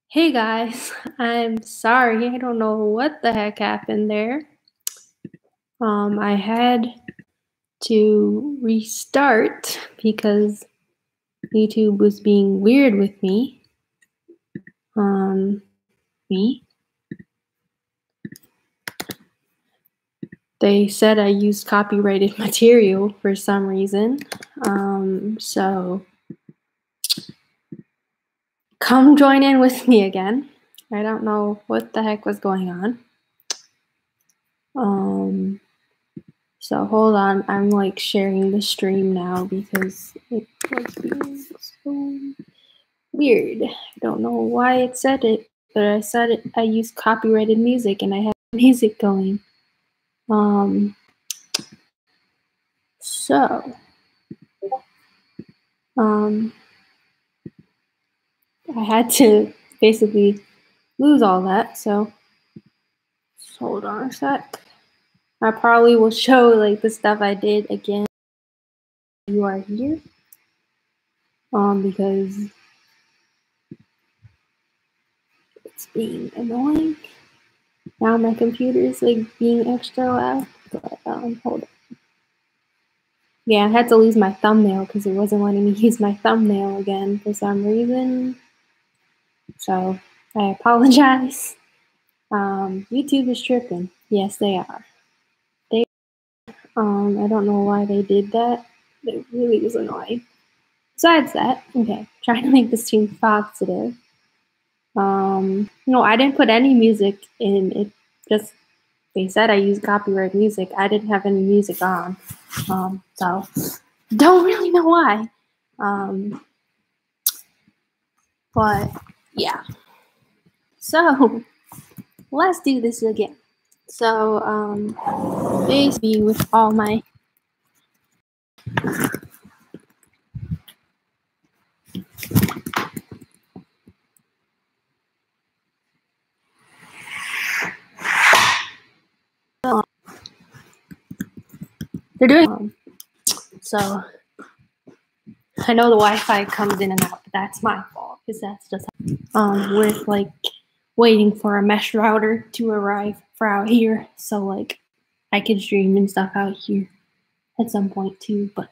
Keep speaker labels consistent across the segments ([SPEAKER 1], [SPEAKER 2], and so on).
[SPEAKER 1] Hey guys, I'm sorry. I don't know what the heck happened there. I had to restart because YouTube was being weird with me. Um, me. They said I used copyrighted material for some reason. So come join in with me again. I don't know what the heck was going on. So hold on, I'm like sharing the stream now because it was being so weird. I don't know why it said it, but I said it, I used copyrighted music and I had music going. So I had to basically lose all that. So hold on a sec. I probably will show like the stuff I did again. You are here. Because it's being annoying. Now my computer is like being extra loud. But hold on. Yeah, I had to lose my thumbnail because it wasn't letting me use my thumbnail again for some reason. So I apologize. YouTube is tripping. Yes, they are. I don't know why they did that. It really was annoying. Besides that, okay, trying to make this stream positive. No, I didn't put any music in. It just, they said I used copyright music. I didn't have any music on. So don't really know why. But yeah. So let's do this again. So basically with all my they're doing so I know the Wi-Fi comes in and out, but that's my fault because that's just with like waiting for a mesh router to arrive for out here, so like I could stream and stuff out here at some point too. But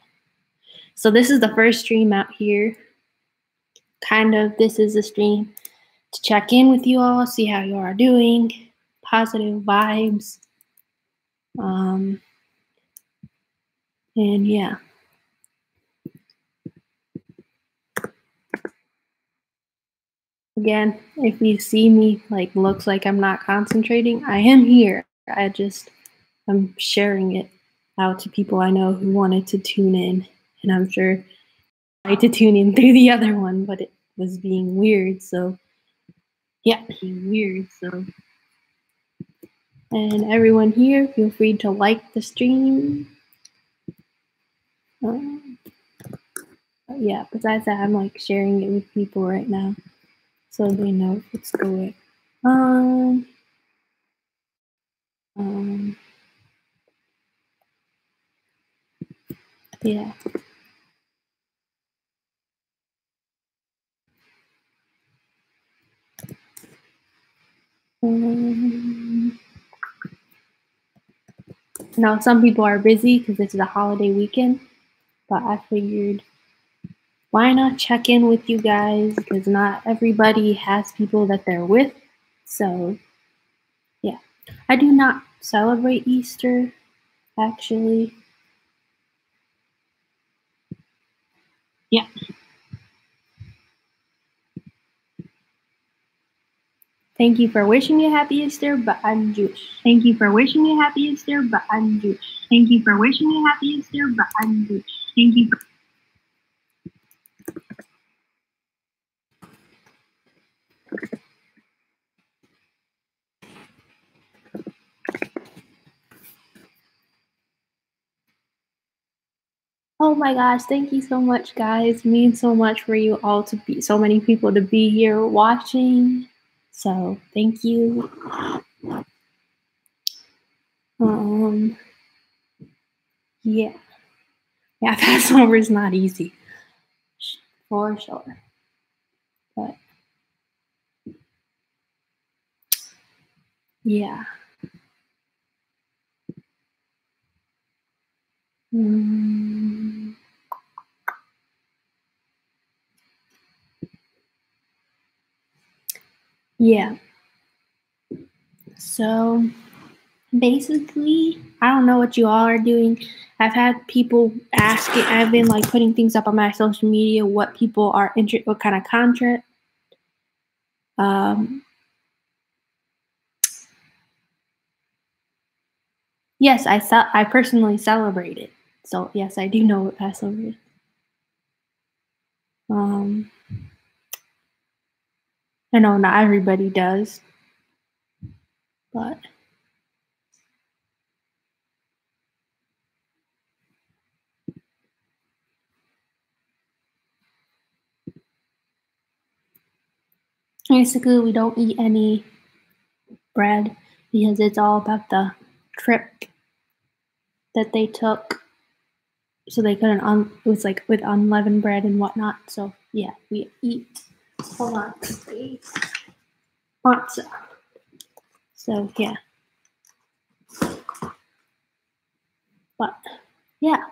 [SPEAKER 1] so this is the first stream out here. Kind of, this is a stream to check in with you all, see how you are doing, positive vibes. And yeah. Again, if you see me like looks like I'm not concentrating, I am here. I'm sharing it out to people I know who wanted to tune in, and I'm sure I tried to tune in through the other one, but it was being weird. So yeah, being weird. So, and everyone here, feel free to like the stream. Yeah, besides that, I'm like sharing it with people right now, so they know what's going on. Yeah. Now, some people are busy because it's the holiday weekend, but I figured why not check in with you guys, because not everybody has people that they're with. So, yeah. I do not celebrate Easter, actually. Yeah. Thank you for wishing me a happy Easter, but I'm Jewish. Thank you for wishing me a happy Easter, but I'm Jewish. Thank you for wishing me a happy Easter, but I'm Jewish. Thank you for Oh my gosh, thank you so much, guys. It means so much for you all to be, so many people to be here watching. So thank you. Yeah. Yeah, Passover is not easy. For sure. But Yeah. Mm, yeah. So basically, I don't know what you all are doing. I've had people asking. I've been like putting things up on my social media. What people are interested, what kind of content. Um, yes, I personally celebrate it. So yes, I do know what Passover is. Um, I know not everybody does, but basically we don't eat any bread because it's all about the trip that they took. So they couldn't it was like with unleavened bread and whatnot. So yeah, we eat a lot of matzah. So yeah, but yeah.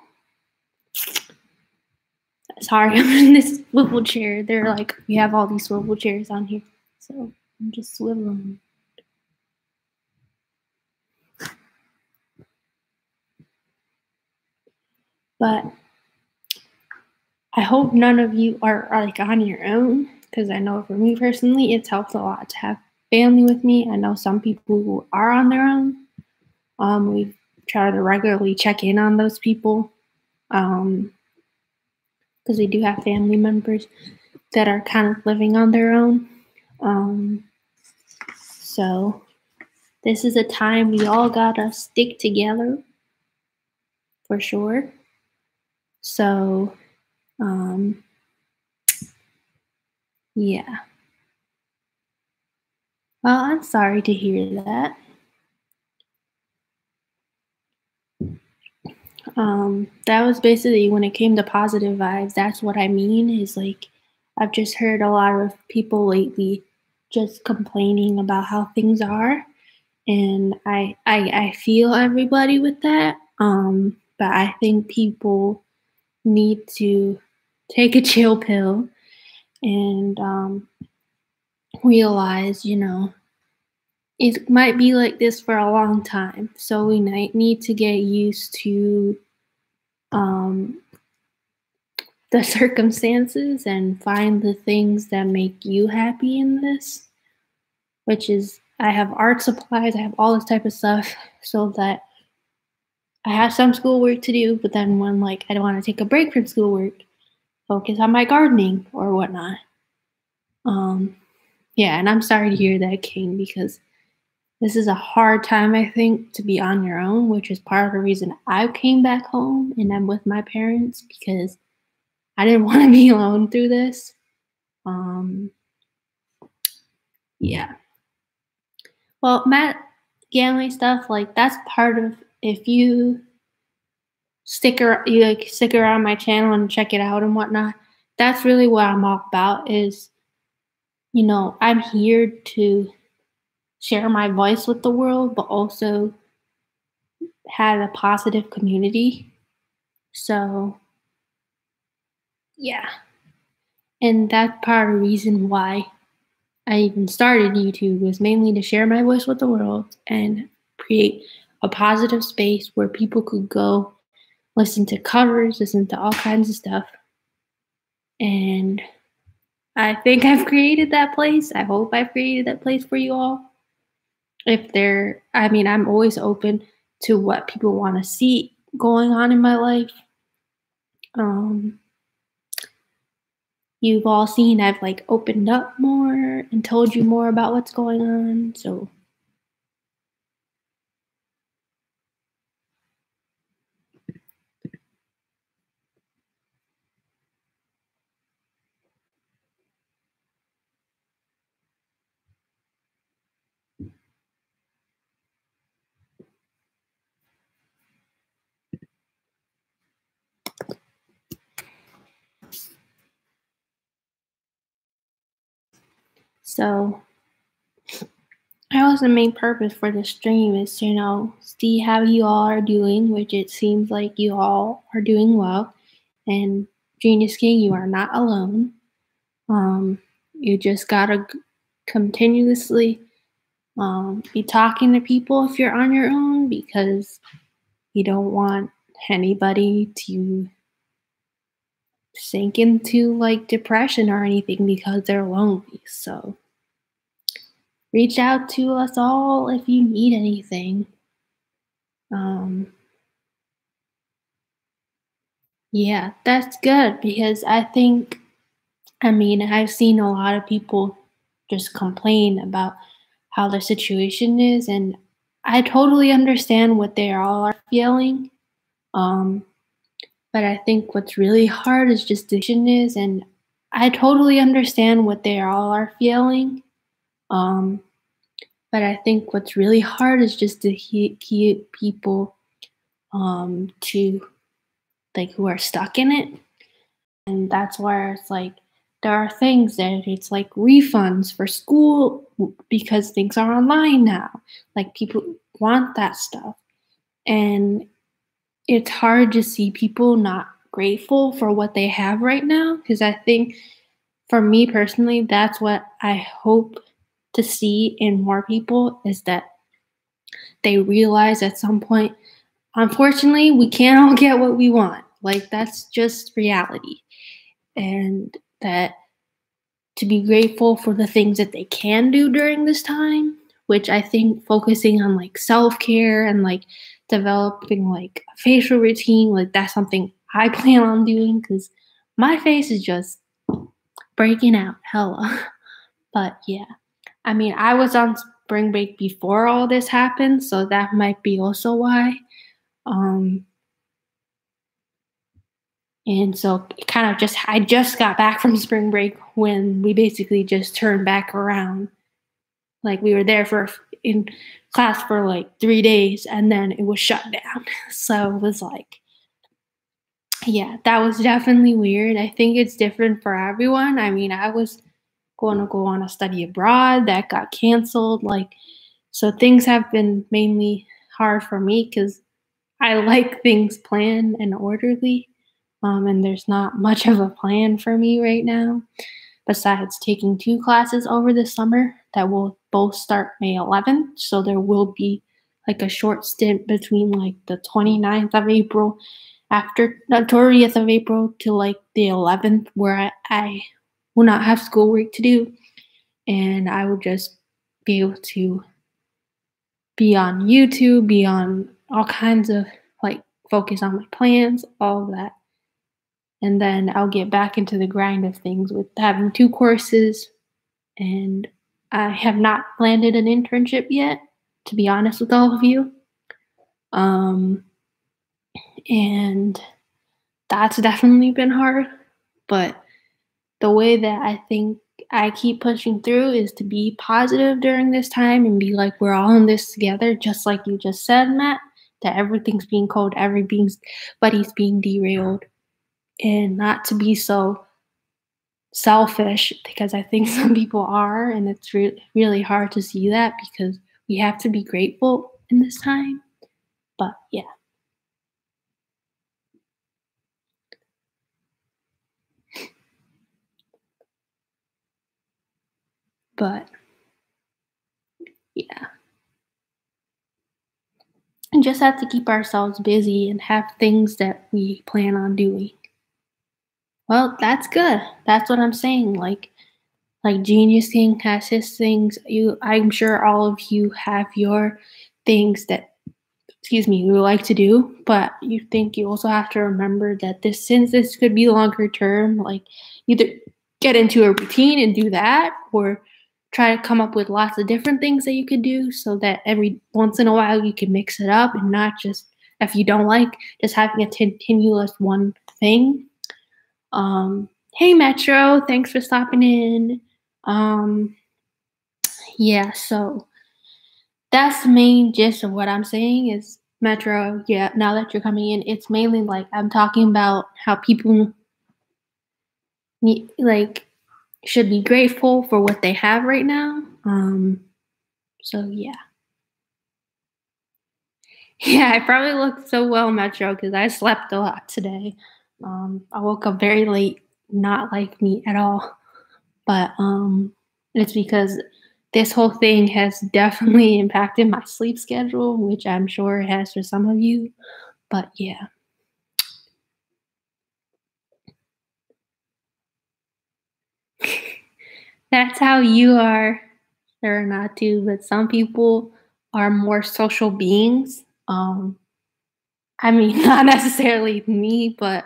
[SPEAKER 1] Sorry, I'm in this swivel chair. They're like, we have all these swivel chairs on here, so I'm just swiveling. But I hope none of you are like on your own, because I know for me personally, it's helped a lot to have family with me. I know some people who are on their own. We try to regularly check in on those people, because we do have family members that are kind of living on their own. So this is a time we all gotta stick together for sure. So, yeah. Well, I'm sorry to hear that. That was basically when it came to positive vibes. That's what I mean. Is like, I've just heard a lot of people lately just complaining about how things are, and I feel everybody with that. But I think people need to take a chill pill and realize, it might be like this for a long time. So we might need to get used to um, the circumstances and find the things that make you happy in this, which is I have art supplies, I have all this type of stuff so that I have some schoolwork to do, but then when like I don't want to take a break from schoolwork, focus on my gardening or whatnot. Um, yeah, and I'm sorry to hear that, King, because this is a hard time, I think, to be on your own, which is part of the reason I came back home and I'm with my parents because I didn't want to be alone through this. Um, yeah. Well, Matt Ganley stuff, like that's part of if you stick around my channel and check it out and whatnot. That's really what I'm all about. Is I'm here to share my voice with the world, but also have a positive community. So yeah, and that's part of the reason why I even started YouTube was mainly to share my voice with the world and create a positive space where people could go listen to covers, listen to all kinds of stuff. And I think I've created that place. I hope I've created that place for you all. I'm always open to what people want to see going on in my life. Um, you've all seen I've like opened up more and told you more about what's going on. So That was the main purpose for the stream is to, see how you all are doing, which it seems like you all are doing well. And Genius King, you are not alone. You just gotta continuously be talking to people if you're on your own because you don't want anybody to sink into like depression or anything because they're lonely. So reach out to us all if you need anything. Yeah, that's good because I've seen a lot of people just complain about how their situation is, and I totally understand what they all are feeling. Um, but I think what's really hard is just is, and I totally understand what they all are feeling. Um, but I think what's really hard is just to keep people to like who are stuck in it. And that's where it's like there are things that it's like refunds for school because things are online now. Like people want that stuff. And it's hard to see people not grateful for what they have right now because I think for me personally that's what I hope to see in more people is that they realize at some point unfortunately we can't all get what we want. Like that's just reality. And that to be grateful for the things that they can do during this time, which I think focusing on like self-care and like developing like a facial routine, like that's something I plan on doing because my face is just breaking out hella. But yeah, I was on spring break before all this happened, so that might be also why. Um, And so it kind of I just got back from spring break when we basically just turned back around. Like we were there in class for like 3 days and then it was shut down. So it was like, yeah, that was definitely weird. I think it's different for everyone. I was going to go on a study abroad that got canceled. So things have been mainly hard for me because I like things planned and orderly. And there's not much of a plan for me right now, besides taking 2 classes over the summer that will both start May 11th. So there will be like a short stint between like the 29th of April after the 30th of April to like the 11th where I will not have schoolwork to do and I will just be able to be on YouTube, be on all kinds of like focus on my plans, all of that. And then I'll get back into the grind of things with having 2 courses. And I have not landed an internship yet, to be honest with all of you. And that's definitely been hard. But the way that I think I keep pushing through is to be positive during this time and be like, we're all in this together, just like you just said, Matt, that everything's being cold, everybody's being derailed. And not to be so selfish because I think some people are, and it's really hard to see that because we have to be grateful in this time. But yeah. But yeah. And just have to keep ourselves busy and have things that we plan on doing. Well, that's good. That's what I'm saying. Like Genius King has his things. I'm sure all of you have your things that you would like to do, but you also have to remember that since this could be longer term, like either get into a routine and do that or try to come up with lots of different things that you could do so that every once in a while you can mix it up and not just, if you don't like, just having a continuous one thing. Hey Metro, thanks for stopping in. Yeah, so that's the main gist of what I'm saying is Metro. Yeah, now that you're coming in, it's mainly like I'm talking about how people should be grateful for what they have right now. So yeah. Yeah, I probably look so well, Metro, because I slept a lot today. I woke up very late, not like me at all. But it's because this whole thing has definitely impacted my sleep schedule, which I'm sure it has for some of you. But yeah. That's how you are. Or not to, but some people are more social beings. I mean, not necessarily me, but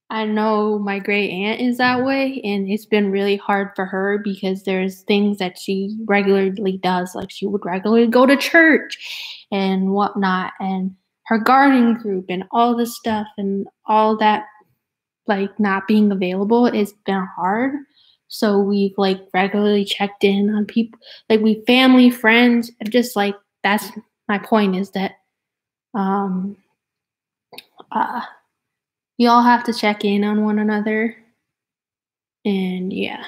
[SPEAKER 1] I know my great aunt is that way, and it's been really hard for her because there's things that she regularly does, like she would regularly go to church and whatnot, and her gardening group and all this stuff and all that, like not being available, it's been hard. So we've like regularly checked in on people, like we family, friends, and just like that's my point is that um uh you all have to check in on one another. And yeah,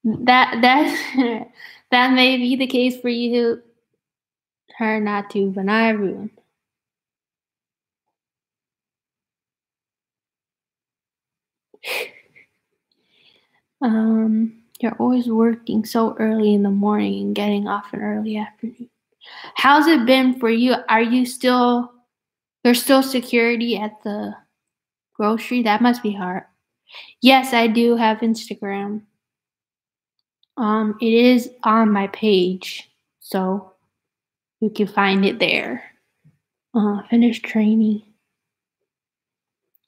[SPEAKER 1] that that may be the case for you, her not to, but not everyone. You're always working so early in the morning and getting off an early afternoon. How's it been for you? Are you still there's still security at the grocery? That must be hard. Yes, I do have Instagram. It is on my page, so you can find it there. Finish training.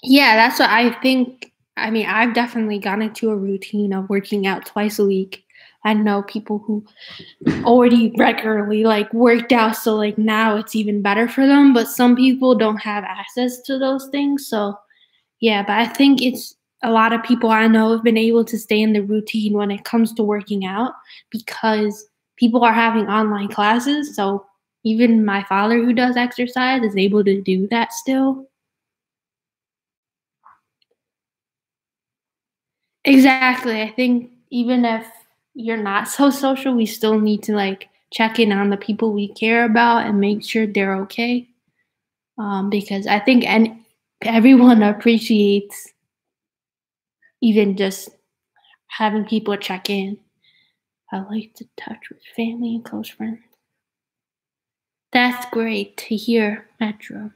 [SPEAKER 1] Yeah, that's what I think. I mean, I've definitely gotten into a routine of working out twice a week. I know people who already regularly like worked out, so like now it's even better for them. But some people don't have access to those things. So yeah, but I think it's a lot of people I know have been able to stay in the routine when it comes to working out because people are having online classes. So even my father, who does exercise, is able to do that still. Exactly. I think even if you're not so social, we still need to like check in on the people we care about and make sure they're okay. Because I think everyone appreciates even just having people check in. I like to touch with family and close friends. That's great to hear, Metro.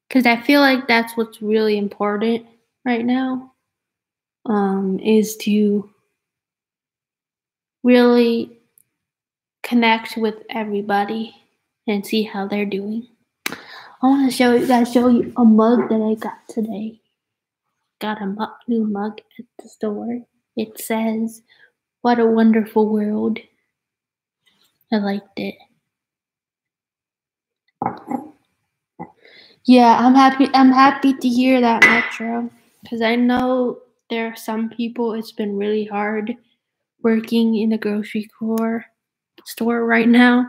[SPEAKER 1] Because I feel like that's what's really important right now. Is to really connect with everybody and see how they're doing. I want to show you a mug that I got today. Got a new mug at the store. It says, "What a wonderful world." I liked it. Yeah, I'm happy. I'm happy to hear that, Metro, because I know there are some people. It's been really hard working in the grocery store right now.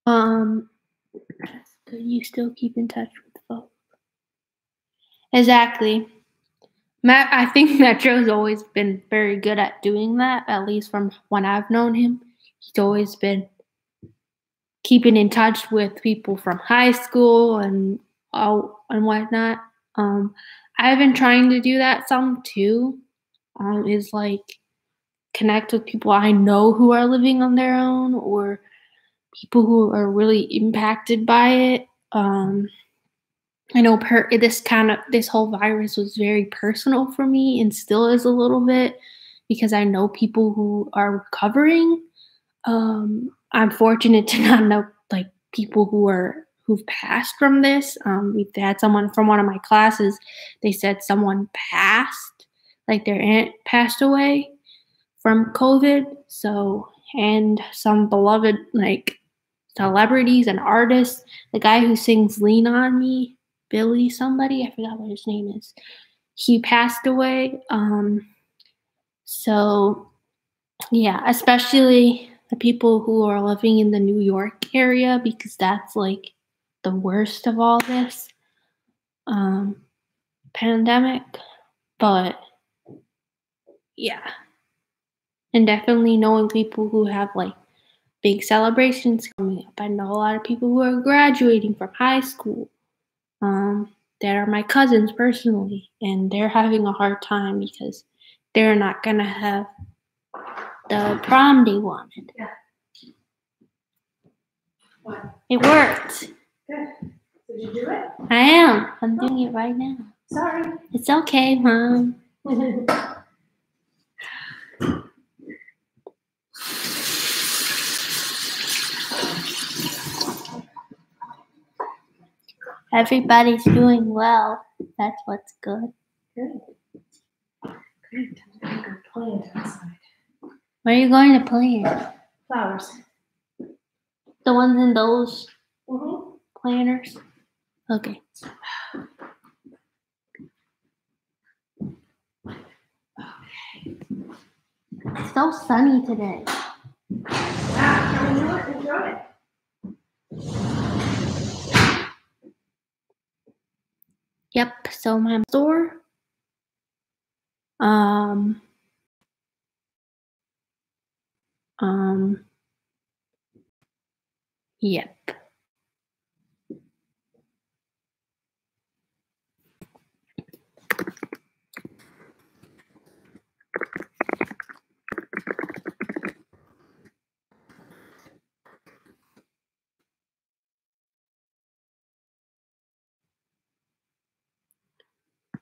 [SPEAKER 1] Um, do you still keep in touch with folks? Exactly. Matt, I think Metro's always been very good at doing that, at least from when I've known him. He's always been keeping in touch with people from high school and whatnot. Um, I've been trying to do that some too. Is like connect with people I know who are living on their own or people who are really impacted by it. I know this whole virus was very personal for me and still is a little bit because I know people who are recovering. I'm fortunate to not know like people who've passed from this. We've had someone from one of my classes. They said someone passed, like their aunt passed away from COVID. So, and some beloved like celebrities and artists. The guy who sings "Lean on Me." Billy somebody, I forgot what his name is. He passed away. So yeah, especially the people who are living in the New York area, because that's like the worst of all this pandemic. But yeah, and definitely knowing people who have like big celebrations coming up. I know a lot of people who are graduating from high school that are my cousins personally, and they're having a hard time because they're not gonna have the prom they wanted.
[SPEAKER 2] Yeah. What?
[SPEAKER 1] It worked.
[SPEAKER 2] Good. Did you do it?
[SPEAKER 1] I am. I'm doing it right now.
[SPEAKER 2] Sorry.
[SPEAKER 1] It's okay, Mom. Everybody's doing well. That's what's good.
[SPEAKER 2] Good. Good. I'm going to plant outside.
[SPEAKER 1] Where are you going to plant?
[SPEAKER 2] Flowers.
[SPEAKER 1] The ones in those
[SPEAKER 2] Mm-hmm.
[SPEAKER 1] planters? Okay. It's so sunny today.
[SPEAKER 2] Yeah, enjoy it.
[SPEAKER 1] Yep, so my store. Yep.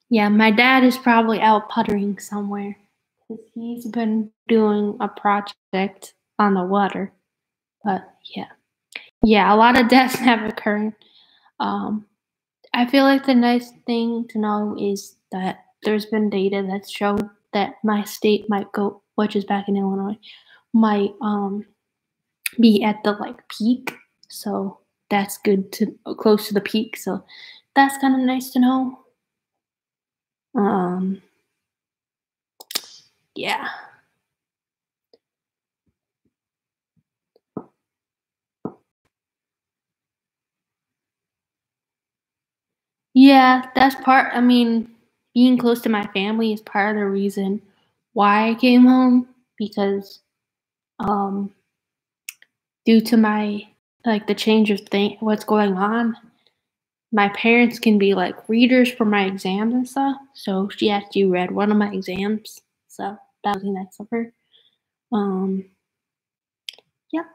[SPEAKER 1] Yeah, my dad is probably out puttering somewhere because he's been doing a project on the water. But yeah, a lot of deaths have occurred. I feel like the nice thing to know is that there's been data that showed that my state might go, which is back in Illinois, might be at the like peak. So that's good to close to the peak. So that's kind of nice to know. Yeah. Yeah, that's part. I mean, being close to my family is part of the reason why I came home because due to my like the change of what's going on, my parents can be like readers for my exams and stuff. So she actually read one of my exams. So that was nice of her. Yep.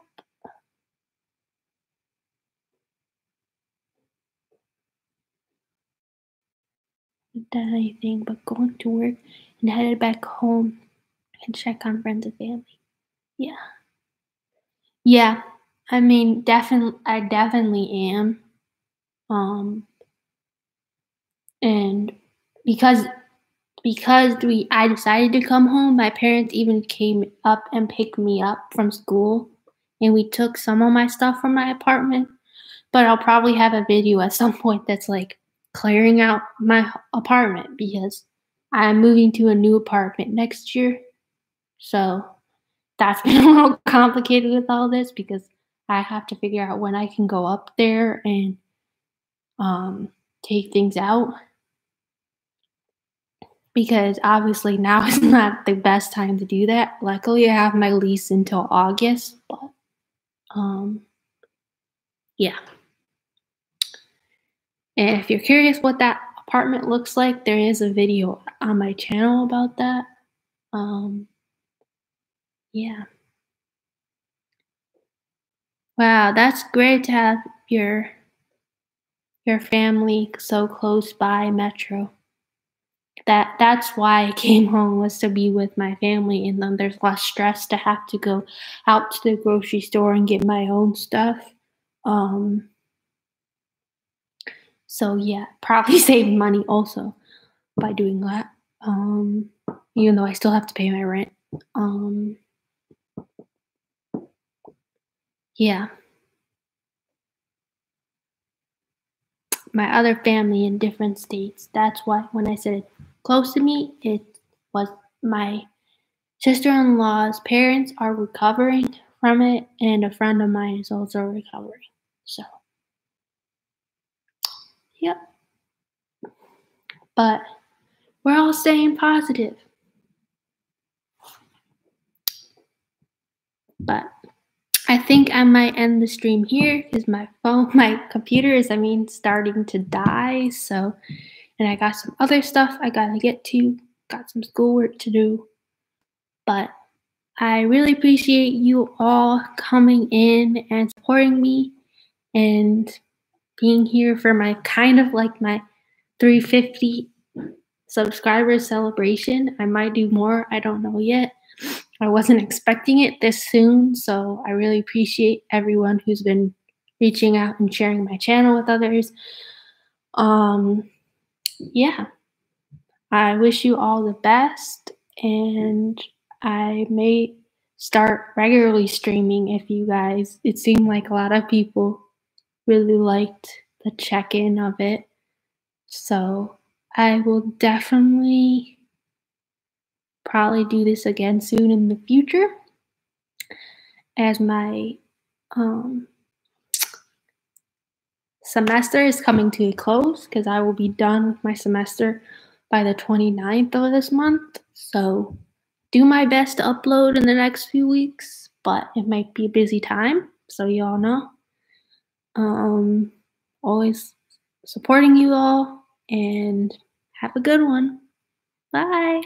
[SPEAKER 1] Not done anything but going to work and headed back home and check on friends and family. Yeah. Yeah. I mean, I definitely am. And because I decided to come home, my parents even came up and picked me up from school, and we took some of my stuff from my apartment. But I'll probably have a video at some point that's like clearing out my apartment because I'm moving to a new apartment next year. So that's been a little complicated with all this because I have to figure out when I can go up there and take things out. Because obviously now is not the best time to do that. Luckily, I have my lease until August, but yeah. And if you're curious what that apartment looks like, there is a video on my channel about that. Yeah. Wow, that's great to have your family so close by Metro. That's why I came home, was to be with my family, and then there's less stress to have to go out to the grocery store and get my own stuff. So yeah, probably saving money also by doing that. Even though I still have to pay my rent. Yeah. my other family in different states. That's why when I said close to me, it was my sister-in-law's parents are recovering from it, and a friend of mine is also recovering. So, yep. But we're all staying positive. But I think I might end the stream here because my computer is, starting to die. So, and I got some other stuff I gotta get to, got some schoolwork to do. But I really appreciate you all coming in and supporting me and being here for my 350 subscribers celebration. I might do more, I don't know yet. I wasn't expecting it this soon, so I really appreciate everyone who's been reaching out and sharing my channel with others. Yeah. I wish you all the best, and I may start regularly streaming if you guys, it seemed like a lot of people really liked the check-in of it. So I will definitely probably do this again soon in the future as my semester is coming to a close, because I will be done with my semester by the 29th of this month. So do my best to upload in the next few weeks, but it might be a busy time, so you all know. Always supporting you all, and have a good one. Bye.